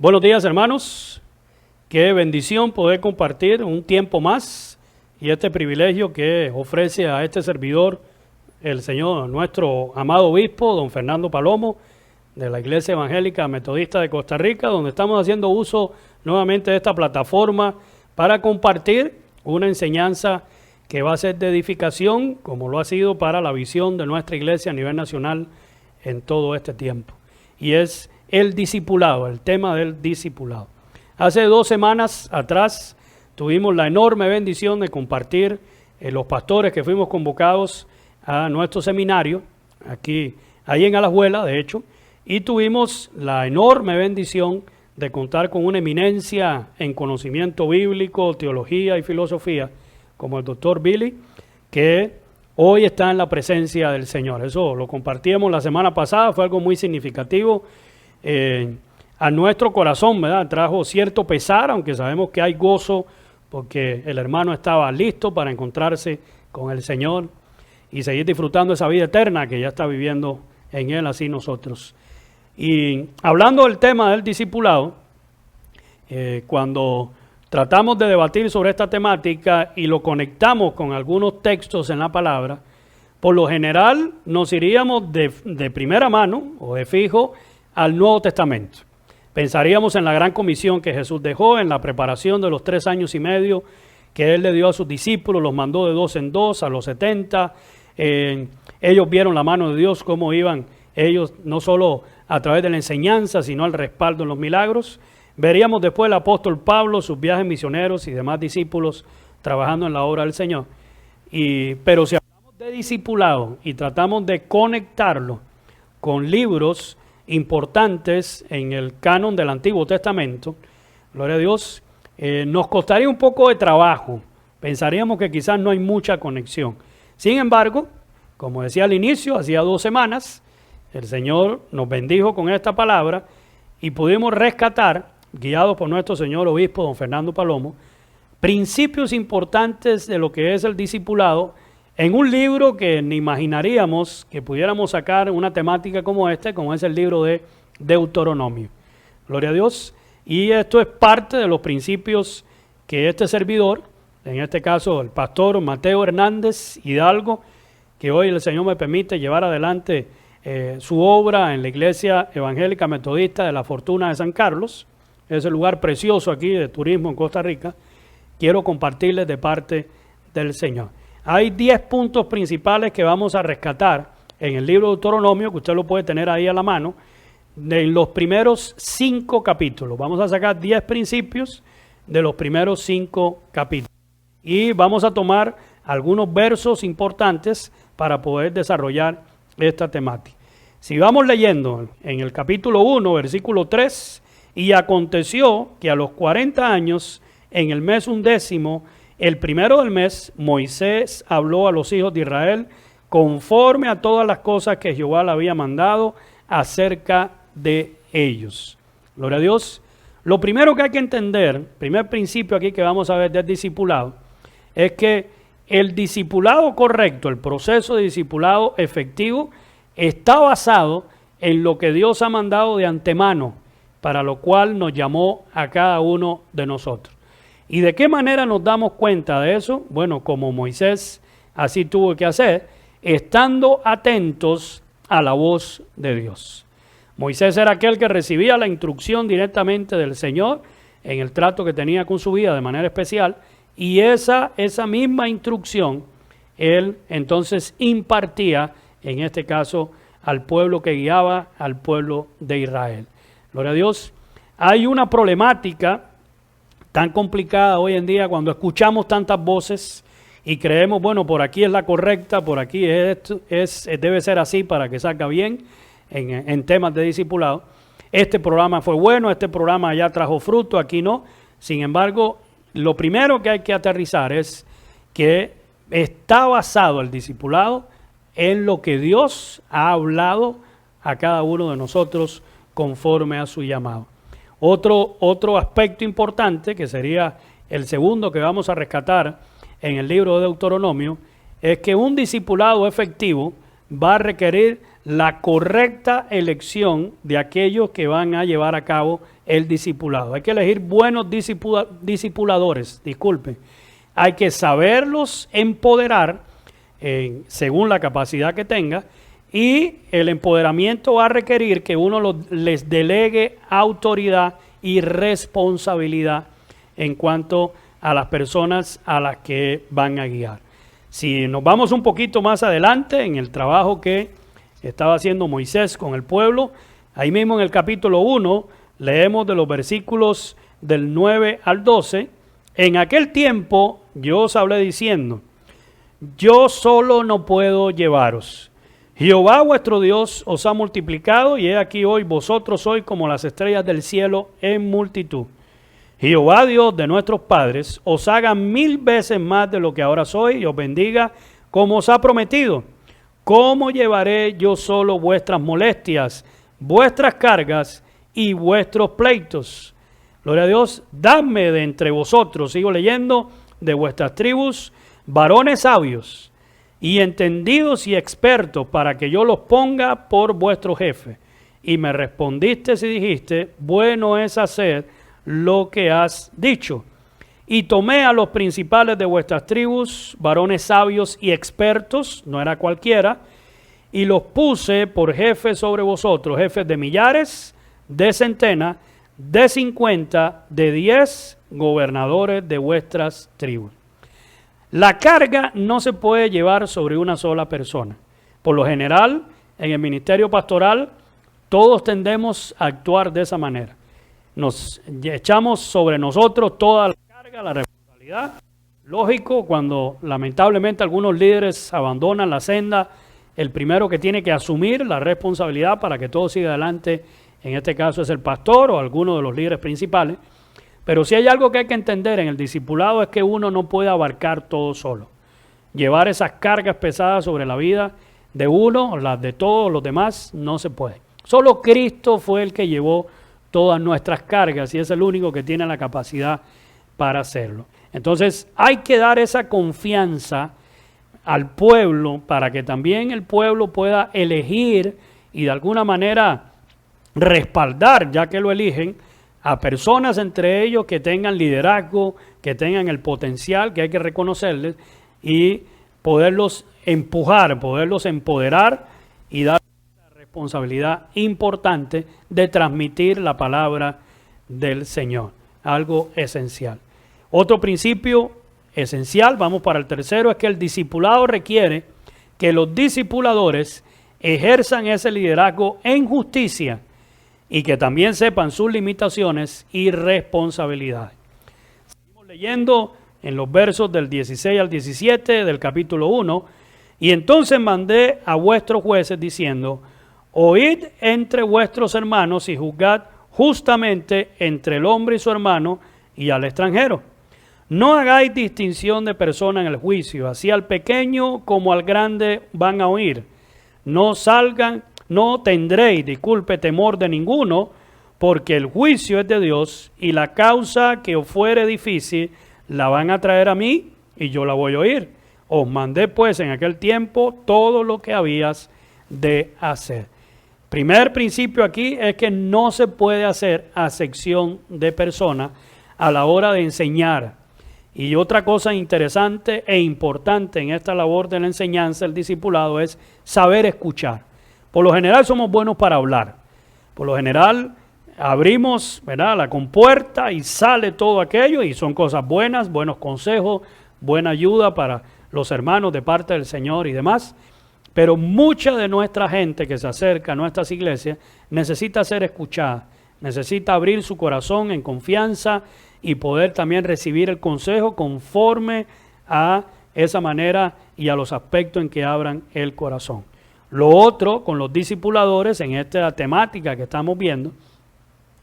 Buenos días, hermanos. Qué bendición poder compartir un tiempo más y este privilegio que ofrece a este servidor el Señor, nuestro amado obispo, don Fernando Palomo, de la Iglesia Evangélica Metodista de Costa Rica, donde estamos haciendo uso nuevamente de esta plataforma para compartir una enseñanza que va a ser de edificación, como lo ha sido para la visión de nuestra iglesia a nivel nacional en todo este tiempo. Y es el discipulado, el tema del discipulado. Hace 2 semanas atrás tuvimos la enorme bendición de compartir los pastores que fuimos convocados a nuestro seminario, ahí en Alajuela, de hecho, y tuvimos la enorme bendición de contar con una eminencia en conocimiento bíblico, teología y filosofía, como el doctor Billy, que hoy está en la presencia del Señor. Eso lo compartíamos la semana pasada, fue algo muy significativo a nuestro corazón, ¿verdad? Trajo cierto pesar, aunque sabemos que hay gozo, porque el hermano estaba listo para encontrarse con el Señor y seguir disfrutando esa vida eterna que ya está viviendo en Él, así nosotros. Y hablando del tema del discipulado, cuando tratamos de debatir sobre esta temática y lo conectamos con algunos textos en la palabra, por lo general nos iríamos de primera mano o de fijo al Nuevo Testamento. Pensaríamos en la gran comisión que Jesús dejó, en la preparación de los 3 años y medio que Él le dio a sus discípulos, los mandó de 2 en 2 a los 70. Ellos vieron la mano de Dios, cómo iban ellos no solo a través de la enseñanza, sino al respaldo en los milagros. Veríamos después el apóstol Pablo, sus viajes misioneros y demás discípulos trabajando en la obra del Señor. Pero si hablamos de discipulado y tratamos de conectarlo con libros importantes en el canon del Antiguo Testamento, gloria a Dios, nos costaría un poco de trabajo. Pensaríamos que quizás no hay mucha conexión. Sin embargo, como decía al inicio, hacía 2 semanas, el Señor nos bendijo con esta palabra y pudimos rescatar, guiados por nuestro señor obispo, don Fernando Palomo, principios importantes de lo que es el discipulado en un libro que ni imaginaríamos que pudiéramos sacar una temática como esta, como es el libro de Deuteronomio. Gloria a Dios. Y esto es parte de los principios que este servidor, en este caso el pastor Mateo Hernández Hidalgo, que hoy el Señor me permite llevar adelante su obra en la Iglesia Evangélica Metodista de la Fortuna de San Carlos, ese lugar precioso aquí de turismo en Costa Rica, quiero compartirles de parte del Señor. Hay 10 puntos principales que vamos a rescatar en el libro de Deuteronomio, que usted lo puede tener ahí a la mano, en los primeros 5 capítulos. Vamos a sacar 10 principios de los primeros 5 capítulos. Y vamos a tomar algunos versos importantes para poder desarrollar esta temática. Si vamos leyendo en el capítulo 1, versículo 3, y aconteció que a los 40 años, en el mes 11, el primero del mes, Moisés habló a los hijos de Israel conforme a todas las cosas que Jehová le había mandado acerca de ellos. Gloria a Dios. Lo primero que hay que entender, primer principio aquí que vamos a ver del discipulado, es que el discipulado correcto, el proceso de discipulado efectivo, está basado en lo que Dios ha mandado de antemano, para lo cual nos llamó a cada uno de nosotros. ¿Y de qué manera nos damos cuenta de eso? Bueno, como Moisés así tuvo que hacer, estando atentos a la voz de Dios. Moisés era aquel que recibía la instrucción directamente del Señor en el trato que tenía con su vida de manera especial, y esa misma instrucción él entonces impartía, en este caso, al pueblo que guiaba, al pueblo de Israel. Gloria a Dios. Hay una problemática tan complicada hoy en día cuando escuchamos tantas voces y creemos, bueno, por aquí es la correcta, por aquí debe ser así para que salga bien en temas de discipulado. Este programa fue bueno, este programa ya trajo fruto, aquí no. Sin embargo, lo primero que hay que aterrizar es que está basado el discipulado en lo que Dios ha hablado a cada uno de nosotros conforme a su llamado. Otro aspecto importante, que sería el segundo que vamos a rescatar en el libro de Deuteronomio, es que un discipulado efectivo va a requerir la correcta elección de aquellos que van a llevar a cabo el discipulado. Hay que elegir buenos discipuladores, disculpen. Hay que saberlos empoderar según la capacidad que tenga, y el empoderamiento va a requerir que uno les delegue autoridad y responsabilidad en cuanto a las personas a las que van a guiar. Si nos vamos un poquito más adelante en el trabajo que estaba haciendo Moisés con el pueblo, ahí mismo en el capítulo 1 leemos de los versículos del 9 al 12. En aquel tiempo yo os hablé diciendo: yo solo no puedo llevaros. Jehová vuestro Dios os ha multiplicado, y he aquí hoy vosotros sois como las estrellas del cielo en multitud. Jehová Dios de nuestros padres os haga 1000 veces más de lo que ahora soy, y os bendiga como os ha prometido. ¿Cómo llevaré yo solo vuestras molestias, vuestras cargas y vuestros pleitos? Gloria a Dios. Dadme de entre vosotros, sigo leyendo, de vuestras tribus, varones sabios y entendidos y expertos, para que yo los ponga por vuestro jefe. Y me respondiste y dijiste: bueno es hacer lo que has dicho. Y tomé a los principales de vuestras tribus, varones sabios y expertos, no era cualquiera, y los puse por jefes sobre vosotros, jefes de millares, de centenas, de 50, de 10, gobernadores de vuestras tribus. La carga no se puede llevar sobre una sola persona. Por lo general, en el ministerio pastoral, todos tendemos a actuar de esa manera. Nos echamos sobre nosotros toda la carga, la responsabilidad. Lógico, cuando lamentablemente algunos líderes abandonan la senda, el primero que tiene que asumir la responsabilidad para que todo siga adelante, en este caso es el pastor o alguno de los líderes principales. Pero si hay algo que hay que entender en el discipulado, es que uno no puede abarcar todo solo. Llevar esas cargas pesadas sobre la vida de uno o las de todos los demás no se puede. Solo Cristo fue el que llevó todas nuestras cargas y es el único que tiene la capacidad para hacerlo. Entonces hay que dar esa confianza al pueblo para que también el pueblo pueda elegir y de alguna manera respaldar, ya que lo eligen, a personas entre ellos que tengan liderazgo, que tengan el potencial que hay que reconocerles y poderlos empujar, poderlos empoderar y dar la responsabilidad importante de transmitir la palabra del Señor, algo esencial. Otro principio esencial, vamos para el tercero, es que el discipulado requiere que los discipuladores ejerzan ese liderazgo en justicia y que también sepan sus limitaciones y responsabilidades. Seguimos leyendo en los versos del 16 al 17 del capítulo 1. Y entonces mandé a vuestros jueces diciendo: oíd entre vuestros hermanos y juzgad justamente entre el hombre y su hermano y al extranjero. No hagáis distinción de persona en el juicio, así al pequeño como al grande van a oír. No tendréis, temor de ninguno, porque el juicio es de Dios, y la causa que os fuere difícil la van a traer a mí, y yo la voy a oír. Os mandé pues en aquel tiempo todo lo que habías de hacer. Primer principio aquí es que no se puede hacer acepción de personas a la hora de enseñar. Y otra cosa interesante e importante en esta labor de la enseñanza, el discipulado, es saber escuchar. Por lo general somos buenos para hablar. Por lo general abrimos, ¿verdad?, la compuerta y sale todo aquello y son cosas buenas, buenos consejos, buena ayuda para los hermanos de parte del Señor y demás. Pero mucha de nuestra gente que se acerca a nuestras iglesias necesita ser escuchada, necesita abrir su corazón en confianza y poder también recibir el consejo conforme a esa manera y a los aspectos en que abran el corazón. Lo otro con los discipuladores en esta temática que estamos viendo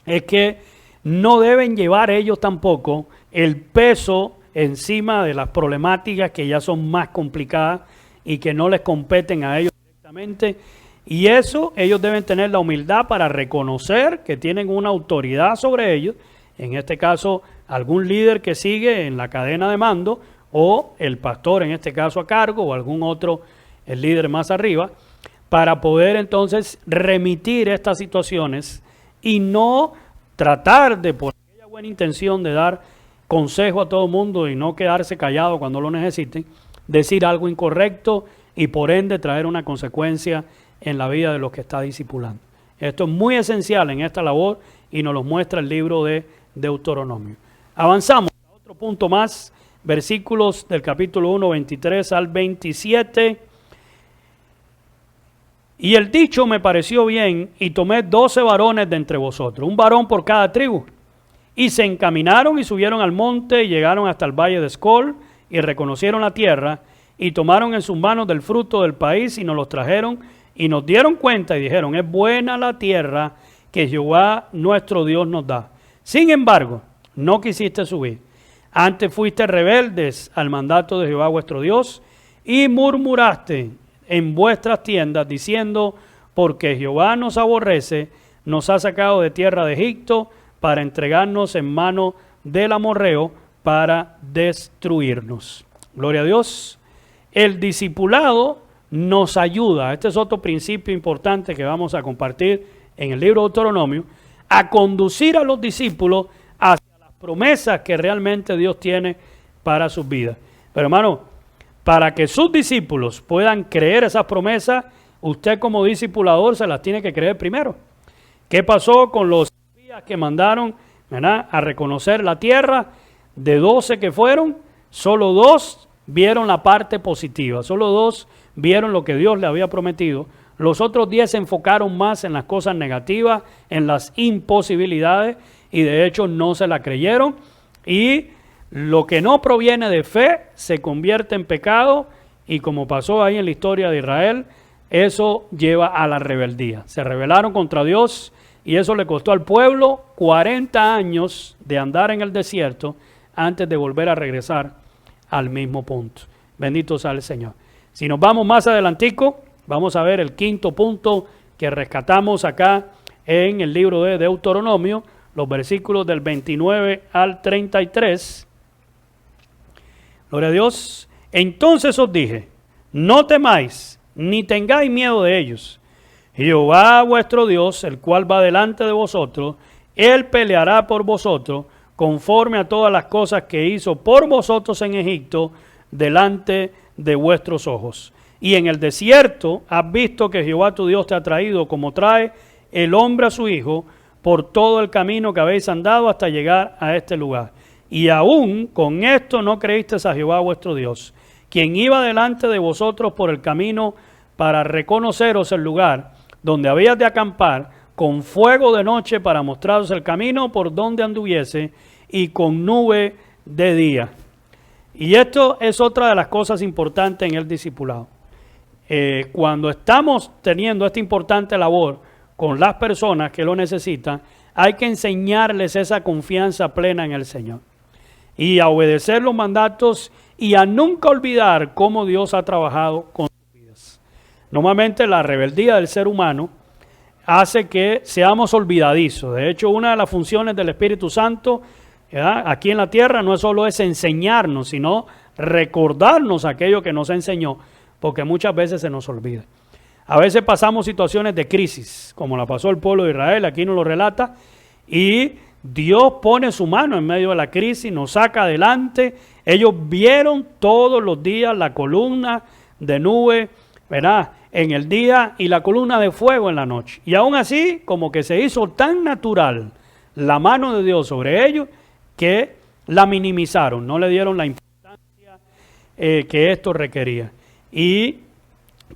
es que no deben llevar ellos tampoco el peso encima de las problemáticas que ya son más complicadas y que no les competen a ellos directamente. Y eso ellos deben tener la humildad para reconocer que tienen una autoridad sobre ellos, en este caso algún líder que sigue en la cadena de mando o el pastor en este caso a cargo o algún otro, el líder más arriba, para poder entonces remitir estas situaciones y no tratar de, por aquella buena intención de dar consejo a todo el mundo y no quedarse callado cuando lo necesiten, decir algo incorrecto y por ende traer una consecuencia en la vida de los que está discipulando. Esto es muy esencial en esta labor y nos lo muestra el libro de Deuteronomio. Avanzamos a otro punto más, versículos del capítulo 1, 23 al 27. Y el dicho me pareció bien, y tomé 12 varones de entre vosotros, un varón por cada tribu. Y se encaminaron y subieron al monte, y llegaron hasta el valle de Escol, y reconocieron la tierra, y tomaron en sus manos del fruto del país, y nos los trajeron, y nos dieron cuenta, y dijeron, es buena la tierra que Jehová nuestro Dios nos da. Sin embargo, no quisiste subir. Antes fuiste rebeldes al mandato de Jehová vuestro Dios, y murmuraste en vuestras tiendas, diciendo, porque Jehová nos aborrece, nos ha sacado de tierra de Egipto, para entregarnos en mano del amorreo, para destruirnos. Gloria a Dios. El discipulado nos ayuda, este es otro principio importante que vamos a compartir en el libro de Deuteronomio, a conducir a los discípulos hacia las promesas que realmente Dios tiene para sus vidas. Pero hermano, para que sus discípulos puedan creer esas promesas, usted como discipulador se las tiene que creer primero. ¿Qué pasó con los espías que mandaron, ¿verdad?, a reconocer la tierra? De 12 que fueron, solo 2 vieron la parte positiva, solo 2 vieron lo que Dios le había prometido. Los otros 10 se enfocaron más en las cosas negativas, en las imposibilidades, y de hecho no se la creyeron. Y lo que no proviene de fe se convierte en pecado, y como pasó ahí en la historia de Israel, eso lleva a la rebeldía. Se rebelaron contra Dios y eso le costó al pueblo 40 años de andar en el desierto antes de volver a regresar al mismo punto. Bendito sea el Señor. Si nos vamos más adelantico, vamos a ver el quinto punto que rescatamos acá en el libro de Deuteronomio, los versículos del 29 al 33. Gloria a Dios. Entonces os dije, no temáis, ni tengáis miedo de ellos. Jehová vuestro Dios, el cual va delante de vosotros, Él peleará por vosotros, conforme a todas las cosas que hizo por vosotros en Egipto, delante de vuestros ojos. Y en el desierto has visto que Jehová tu Dios te ha traído, como trae el hombre a su hijo, por todo el camino que habéis andado hasta llegar a este lugar. Y aún con esto no creísteis a Jehová vuestro Dios, quien iba delante de vosotros por el camino para reconoceros el lugar donde habías de acampar, con fuego de noche para mostraros el camino por donde anduviese, y con nube de día. Y esto es otra de las cosas importantes en el discipulado. Cuando estamos teniendo esta importante labor con las personas que lo necesitan, hay que enseñarles esa confianza plena en el Señor, y a obedecer los mandatos y a nunca olvidar cómo Dios ha trabajado con sus vidas. Normalmente la rebeldía del ser humano hace que seamos olvidadizos. De hecho, una de las funciones del Espíritu Santo, ¿verdad?, aquí en la tierra no solo es enseñarnos, sino recordarnos aquello que nos enseñó, porque muchas veces se nos olvida. A veces pasamos situaciones de crisis, como la pasó el pueblo de Israel, aquí nos lo relata, y Dios pone su mano en medio de la crisis, nos saca adelante. Ellos vieron todos los días la columna de nube, ¿verdad?, en el día, y la columna de fuego en la noche. Y aún así, como que se hizo tan natural la mano de Dios sobre ellos, que la minimizaron, no le dieron la importancia que esto requería. Y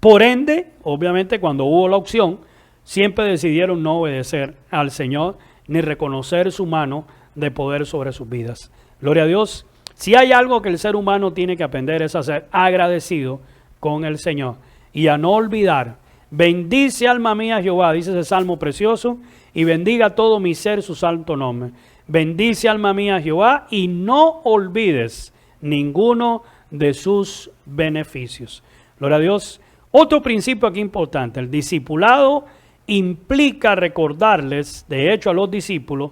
por ende, obviamente, cuando hubo la opción, siempre decidieron no obedecer al Señor, ni reconocer su mano de poder sobre sus vidas. Gloria a Dios. Si hay algo que el ser humano tiene que aprender, es a ser agradecido con el Señor y a no olvidar. Bendice alma mía Jehová, dice ese salmo precioso, y bendiga todo mi ser su santo nombre. Bendice alma mía Jehová y no olvides ninguno de sus beneficios. Gloria a Dios. Otro principio aquí importante, el discipulado implica recordarles, de hecho a los discípulos,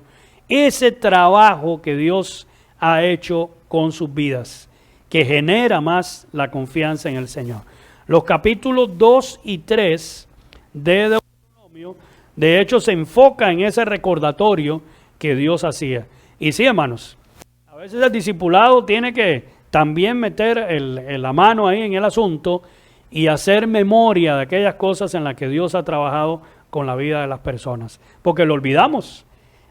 ese trabajo que Dios ha hecho con sus vidas, que genera más la confianza en el Señor. Los capítulos 2 y 3 de Deuteronomio, de hecho se enfoca en ese recordatorio que Dios hacía. Y sí, hermanos, a veces el discipulado tiene que también meter la mano ahí en el asunto y hacer memoria de aquellas cosas en las que Dios ha trabajado con la vida de las personas, porque lo olvidamos.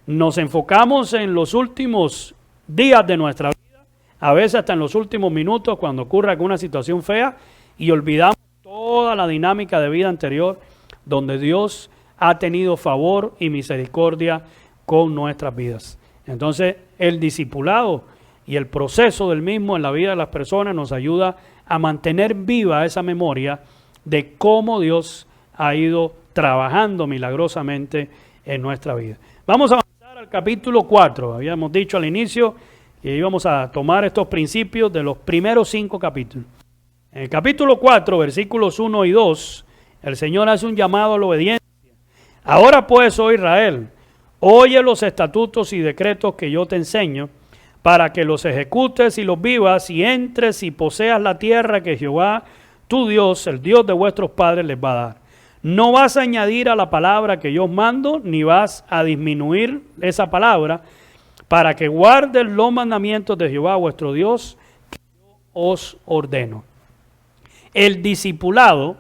Nos enfocamos en los últimos días de nuestra vida, a veces hasta en los últimos minutos cuando ocurre alguna situación fea, y olvidamos toda la dinámica de vida anterior donde Dios ha tenido favor y misericordia con nuestras vidas. Entonces, el discipulado y el proceso del mismo en la vida de las personas nos ayuda a mantener viva esa memoria de cómo Dios ha ido trabajando milagrosamente en nuestra vida. Vamos a avanzar al capítulo 4. Habíamos dicho al inicio que íbamos a tomar estos principios de los primeros 5 capítulos. En el capítulo 4, versículos 1 y 2, el Señor hace un llamado a la obediencia. Ahora pues, oh Israel, oye los estatutos y decretos que yo te enseño, para que los ejecutes y los vivas, y entres y poseas la tierra que Jehová, tu Dios, el Dios de vuestros padres, les va a dar. No vas a añadir a la palabra que yo os mando, ni vas a disminuir esa palabra, para que guarden los mandamientos de Jehová vuestro Dios, que yo os ordeno. El discipulado,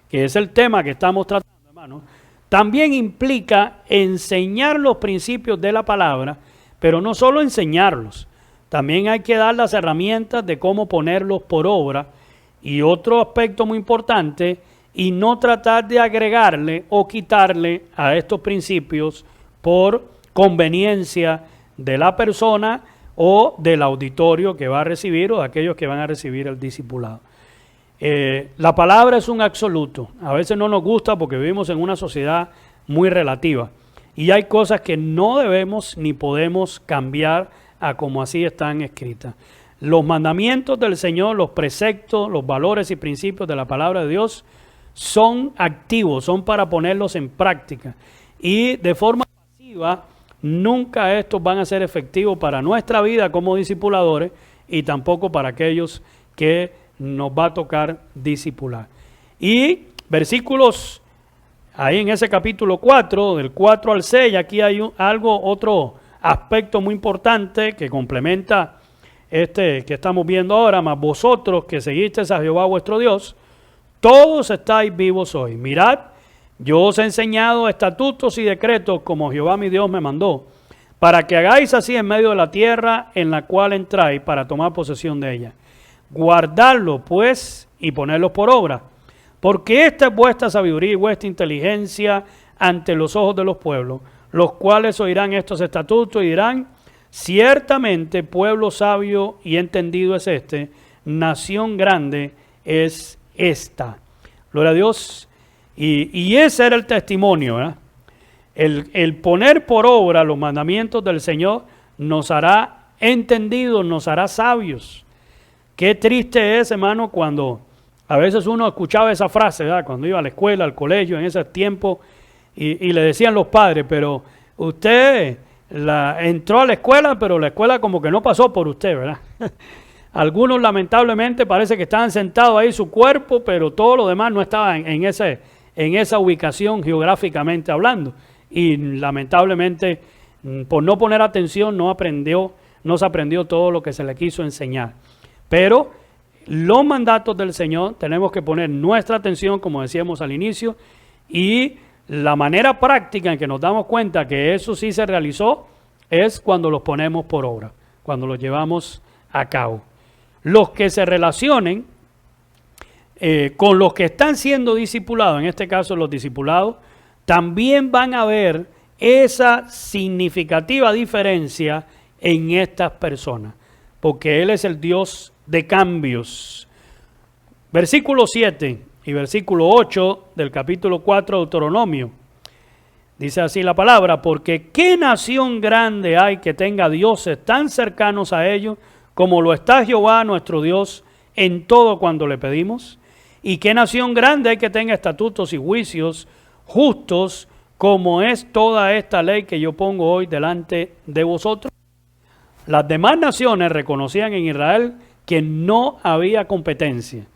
que es el tema que estamos tratando, hermanos, también implica enseñar los principios de la palabra, pero no solo enseñarlos, también hay que dar las herramientas de cómo ponerlos por obra. Y otro aspecto muy importante, y no tratar de agregarle o quitarle a estos principios por conveniencia de la persona o del auditorio que va a recibir o de aquellos que van a recibir el discipulado. La palabra es un absoluto. A veces no nos gusta porque vivimos en una sociedad muy relativa y hay cosas que no debemos ni podemos cambiar a como así están escritas. Los mandamientos del Señor, los preceptos, los valores y principios de la palabra de Dios son activos, son para ponerlos en práctica, y de forma pasiva nunca estos van a ser efectivos para nuestra vida como discipuladores y tampoco para aquellos que nos va a tocar discipular. Y versículos ahí en ese capítulo 4, del 4 al 6, aquí hay otro aspecto muy importante que complementa que estamos viendo ahora. Mas vosotros que seguisteis a Jehová vuestro Dios, todos estáis vivos hoy. Mirad, yo os he enseñado estatutos y decretos como Jehová mi Dios me mandó, para que hagáis así en medio de la tierra en la cual entráis para tomar posesión de ella. Guardadlo pues y ponedlos por obra, porque esta es vuestra sabiduría y vuestra inteligencia ante los ojos de los pueblos, los cuales oirán estos estatutos y dirán: ciertamente pueblo sabio y entendido es este, nación grande es esta. Gloria a Dios. Y ese era el testimonio, ¿verdad? El poner por obra los mandamientos del Señor nos hará entendidos, nos hará sabios. Qué triste es, hermano, cuando a veces uno escuchaba esa frase, ¿verdad? Cuando iba a la escuela, al colegio, en ese tiempo, y le decían los padres: pero usted entró a la escuela, pero la escuela como que no pasó por usted, ¿verdad? Algunos lamentablemente parece que estaban sentados ahí su cuerpo, pero todo lo demás no estaba en esa ubicación geográficamente hablando. Y lamentablemente, por no poner atención, no se aprendió todo lo que se le quiso enseñar. Pero los mandatos del Señor tenemos que poner nuestra atención, como decíamos al inicio, y la manera práctica en que nos damos cuenta que eso sí se realizó es cuando los ponemos por obra, cuando los llevamos a cabo. Los que se relacionen con los que están siendo discipulados, en este caso los discipulados, también van a ver esa significativa diferencia en estas personas, porque Él es el Dios de cambios. Versículo 7 y versículo 8 del capítulo 4 de Deuteronomio. Dice así la palabra: porque qué nación grande hay que tenga dioses tan cercanos a ellos como lo está Jehová nuestro Dios en todo cuando le pedimos. Y qué nación grande hay que tenga estatutos y juicios justos como es toda esta ley que yo pongo hoy delante de vosotros. Las demás naciones reconocían en Israel que no había competencia,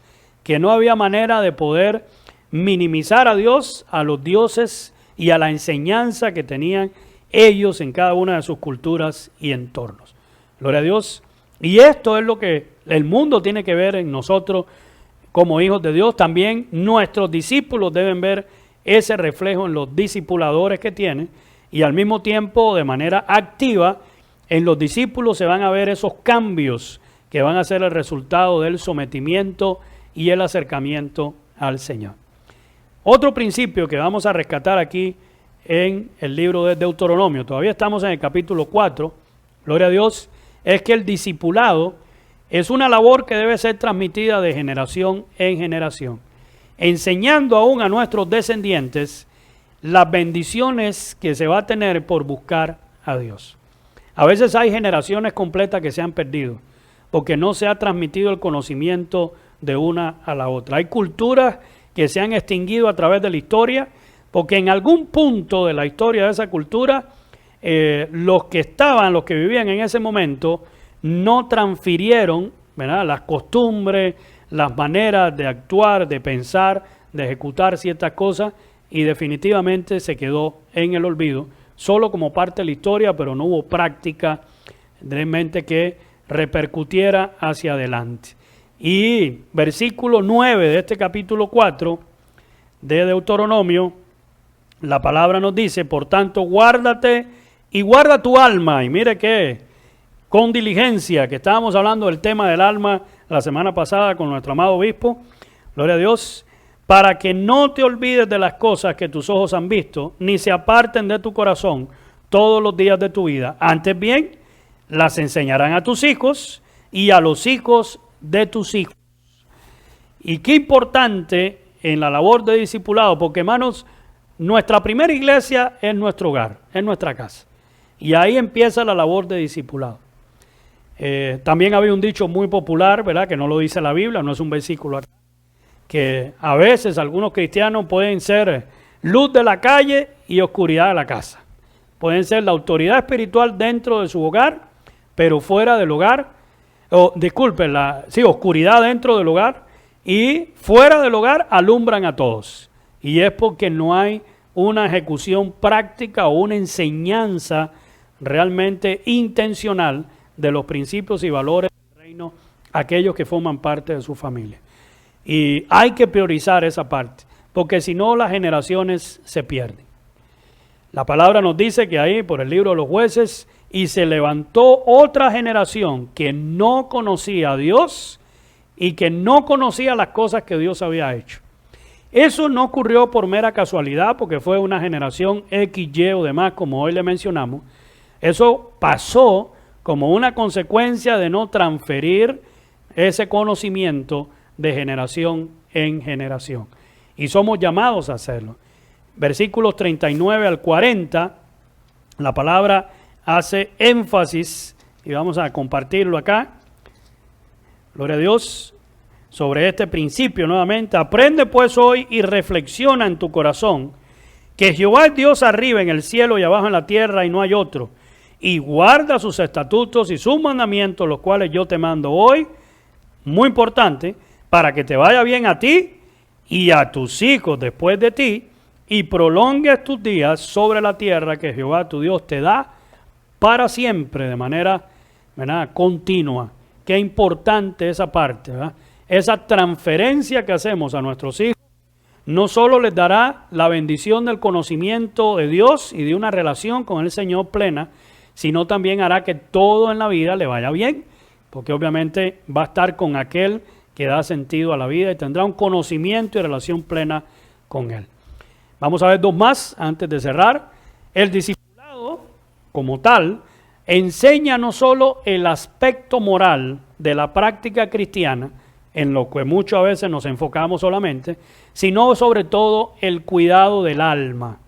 que no había manera de poder minimizar a Dios, a los dioses y a la enseñanza que tenían ellos en cada una de sus culturas y entornos. Gloria a Dios. Y esto es lo que el mundo tiene que ver en nosotros como hijos de Dios. También nuestros discípulos deben ver ese reflejo en los discipuladores que tienen, y al mismo tiempo de manera activa en los discípulos se van a ver esos cambios que van a ser el resultado del sometimiento y el acercamiento al Señor. Otro principio que vamos a rescatar aquí en el libro de Deuteronomio, todavía estamos en el capítulo 4, gloria a Dios, es que el discipulado es una labor que debe ser transmitida de generación en generación, enseñando aún a nuestros descendientes las bendiciones que se va a tener por buscar a Dios. A veces hay generaciones completas que se han perdido porque no se ha transmitido el conocimiento de una a la otra. Hay culturas que se han extinguido a través de la historia porque en algún punto de la historia de esa cultura los que vivían en ese momento no transfirieron, ¿verdad?, las costumbres, las maneras de actuar, de pensar, de ejecutar ciertas cosas, y definitivamente se quedó en el olvido, solo como parte de la historia, pero no hubo práctica realmente que repercutiera hacia adelante. Y versículo 9 de este capítulo 4 de Deuteronomio, la palabra nos dice: por tanto, guárdate y guarda tu alma. Y mire que con diligencia, que estábamos hablando del tema del alma la semana pasada con nuestro amado obispo, gloria a Dios, para que no te olvides de las cosas que tus ojos han visto, ni se aparten de tu corazón todos los días de tu vida. Antes bien, las enseñarán a tus hijos y a los hijos de tus hijos. Y qué importante en la labor de discipulado, porque hermanos, nuestra primera iglesia es nuestro hogar, es nuestra casa. Y ahí empieza la labor de discipulado. También había un dicho muy popular, ¿verdad?, que no lo dice la Biblia, no es un versículo acá, que a veces algunos cristianos pueden ser luz de la calle y oscuridad de la casa. Pueden ser la autoridad espiritual dentro de su hogar, pero fuera del hogar, oscuridad dentro del hogar, y fuera del hogar alumbran a todos. Y es porque no hay una ejecución práctica o una enseñanza realmente intencional de los principios y valores del reino a aquellos que forman parte de su familia. Y hay que priorizar esa parte, porque si no las generaciones se pierden. La palabra nos dice que ahí por el libro de los Jueces: y se levantó otra generación que no conocía a Dios y que no conocía las cosas que Dios había hecho. Eso no ocurrió por mera casualidad, porque fue una generación X, Y o demás, como hoy le mencionamos. Eso pasó como una consecuencia de no transferir ese conocimiento de generación en generación. Y somos llamados a hacerlo. Versículos 39 al 40, la palabra hace énfasis, y vamos a compartirlo acá, gloria a Dios, sobre este principio nuevamente. Aprende pues hoy y reflexiona en tu corazón que Jehová es Dios arriba en el cielo y abajo en la tierra, y no hay otro. Y guarda sus estatutos y sus mandamientos, los cuales yo te mando hoy, muy importante, para que te vaya bien a ti y a tus hijos después de ti, y prolongues tus días sobre la tierra que Jehová tu Dios te da para siempre, de manera, ¿verdad?, continua. Qué importante esa parte, ¿verdad? Esa transferencia que hacemos a nuestros hijos no solo les dará la bendición del conocimiento de Dios y de una relación con el Señor plena, sino también hará que todo en la vida le vaya bien, porque obviamente va a estar con aquel que da sentido a la vida y tendrá un conocimiento y relación plena con él. Vamos a ver dos más antes de cerrar. El discipulado, como tal, enseña no solo el aspecto moral de la práctica cristiana, en lo que muchas veces nos enfocamos solamente, sino sobre todo el cuidado del alma,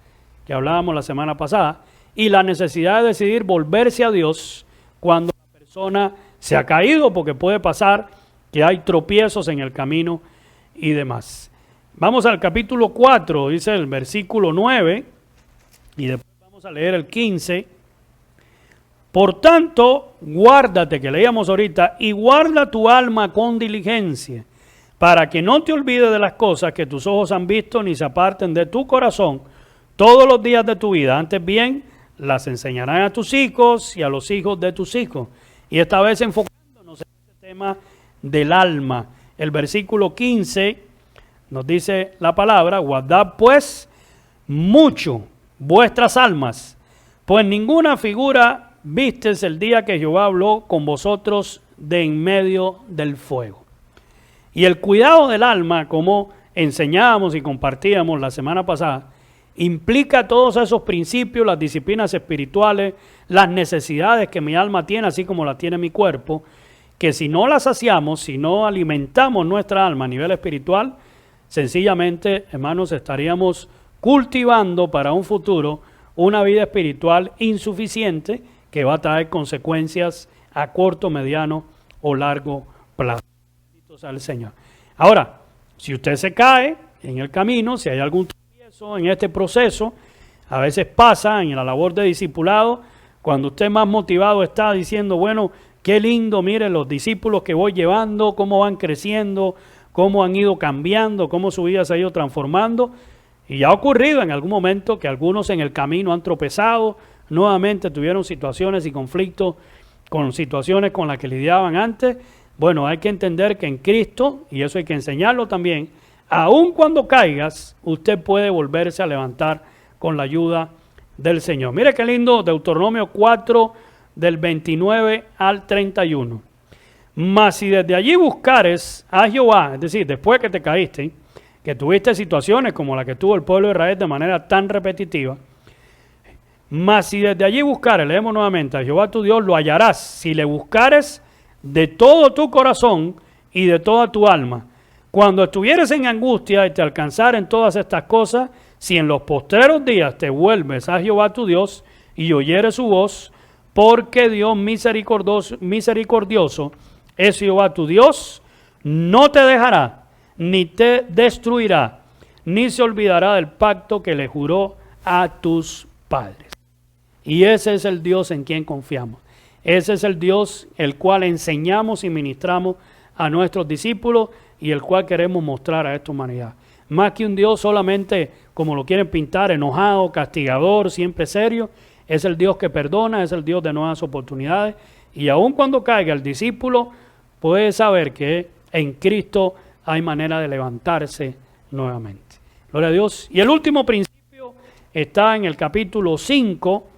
que hablábamos la semana pasada, y la necesidad de decidir volverse a Dios cuando la persona se ha caído, porque puede pasar que hay tropiezos en el camino y demás. Vamos al capítulo 4, dice el versículo 9, y después vamos a leer el 15. Por tanto, guárdate, que leíamos ahorita, y guarda tu alma con diligencia, para que no te olvides de las cosas que tus ojos han visto, ni se aparten de tu corazón todos los días de tu vida. Antes bien, las enseñarán a tus hijos y a los hijos de tus hijos. Y esta vez enfocándonos en este tema del alma. El versículo 15 nos dice la palabra: guardad pues mucho vuestras almas, pues ninguna figura vistes el día que Jehová habló con vosotros de en medio del fuego. Y el cuidado del alma, como enseñábamos y compartíamos la semana pasada, implica todos esos principios, las disciplinas espirituales, las necesidades que mi alma tiene, así como la tiene mi cuerpo, que si no las saciamos, si no alimentamos nuestra alma a nivel espiritual, sencillamente, hermanos, estaríamos cultivando para un futuro una vida espiritual insuficiente que va a traer consecuencias a corto, mediano o largo plazo. Bendito sea el Señor. Ahora, si usted se cae en el camino, si hay algún tropiezo en este proceso, a veces pasa en la labor de discipulado, cuando usted más motivado está diciendo, bueno, qué lindo, mire los discípulos que voy llevando, cómo van creciendo, cómo han ido cambiando, cómo su vida se ha ido transformando. Y ya ha ocurrido en algún momento que algunos en el camino han tropezado, nuevamente tuvieron situaciones y conflictos con situaciones con las que lidiaban antes. Bueno, hay que entender que en Cristo, y eso hay que enseñarlo también, aun cuando caigas, usted puede volverse a levantar con la ayuda del Señor. Mire qué lindo, Deuteronomio 4, del 29 al 31. Mas si desde allí buscares a Jehová, es decir, después que te caíste, que tuviste situaciones como la que tuvo el pueblo de Israel de manera tan repetitiva, mas si desde allí buscares, leemos nuevamente, a Jehová tu Dios lo hallarás, si le buscares de todo tu corazón y de toda tu alma. Cuando estuvieres en angustia y te alcanzaren todas estas cosas, si en los postreros días te vuelves a Jehová tu Dios y oyeres su voz, porque Dios misericordioso es Jehová tu Dios, no te dejará, ni te destruirá, ni se olvidará del pacto que le juró a tus padres. Y ese es el Dios en quien confiamos. Ese es el Dios el cual enseñamos y ministramos a nuestros discípulos y el cual queremos mostrar a esta humanidad. Más que un Dios solamente, como lo quieren pintar, enojado, castigador, siempre serio, es el Dios que perdona, es el Dios de nuevas oportunidades. Y aun cuando caiga el discípulo, puede saber que en Cristo hay manera de levantarse nuevamente. Gloria a Dios. Y el último principio está en el capítulo 5,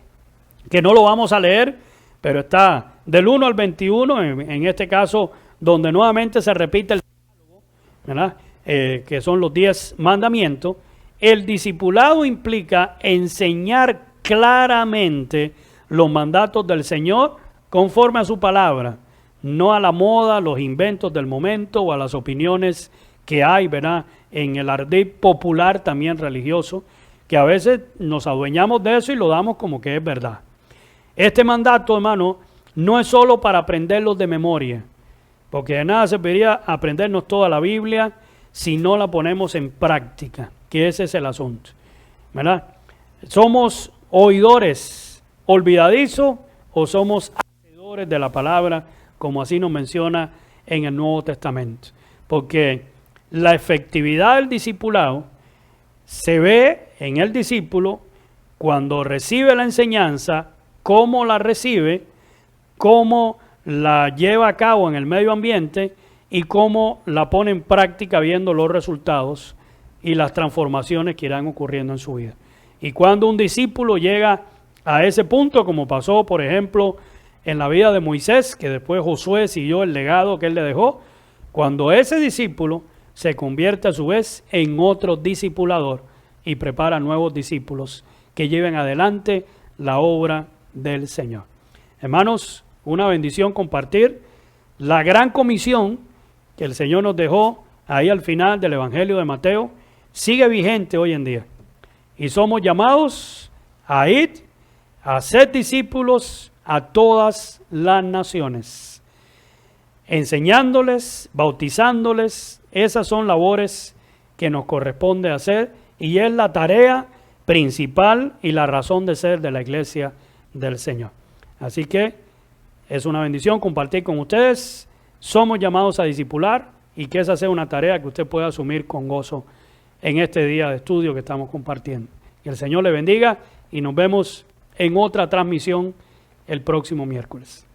que no lo vamos a leer, pero está del 1 al 21, en este caso, donde nuevamente se repite el diálogo, ¿verdad? Que son los 10 mandamientos. El discipulado implica enseñar claramente los mandatos del Señor conforme a su palabra, no a la moda, los inventos del momento o a las opiniones que hay, ¿verdad?, en el ardid popular también religioso, que a veces nos adueñamos de eso y lo damos como que es verdad. Este mandato, hermano, no es solo para aprenderlos de memoria, porque de nada serviría aprendernos toda la Biblia si no la ponemos en práctica, que ese es el asunto, ¿verdad? ¿Somos oidores olvidadizos o somos hacedores de la palabra, como así nos menciona en el Nuevo Testamento? Porque la efectividad del discipulado se ve en el discípulo cuando recibe la enseñanza, cómo la recibe, cómo la lleva a cabo en el medio ambiente y cómo la pone en práctica viendo los resultados y las transformaciones que irán ocurriendo en su vida. Y cuando un discípulo llega a ese punto, como pasó, por ejemplo, en la vida de Moisés, que después Josué siguió el legado que él le dejó, cuando ese discípulo se convierte a su vez en otro discipulador y prepara nuevos discípulos que lleven adelante la obra del Señor. Hermanos, una bendición compartir la gran comisión que el Señor nos dejó ahí al final del Evangelio de Mateo, sigue vigente hoy en día. Y somos llamados a ir, a ser discípulos a todas las naciones, enseñándoles, bautizándoles. Esas son labores que nos corresponde hacer y es la tarea principal y la razón de ser de la iglesia del Señor. Así que es una bendición compartir con ustedes. Somos llamados a discipular y que esa sea una tarea que usted pueda asumir con gozo en este día de estudio que estamos compartiendo. Que el Señor le bendiga y nos vemos en otra transmisión el próximo miércoles.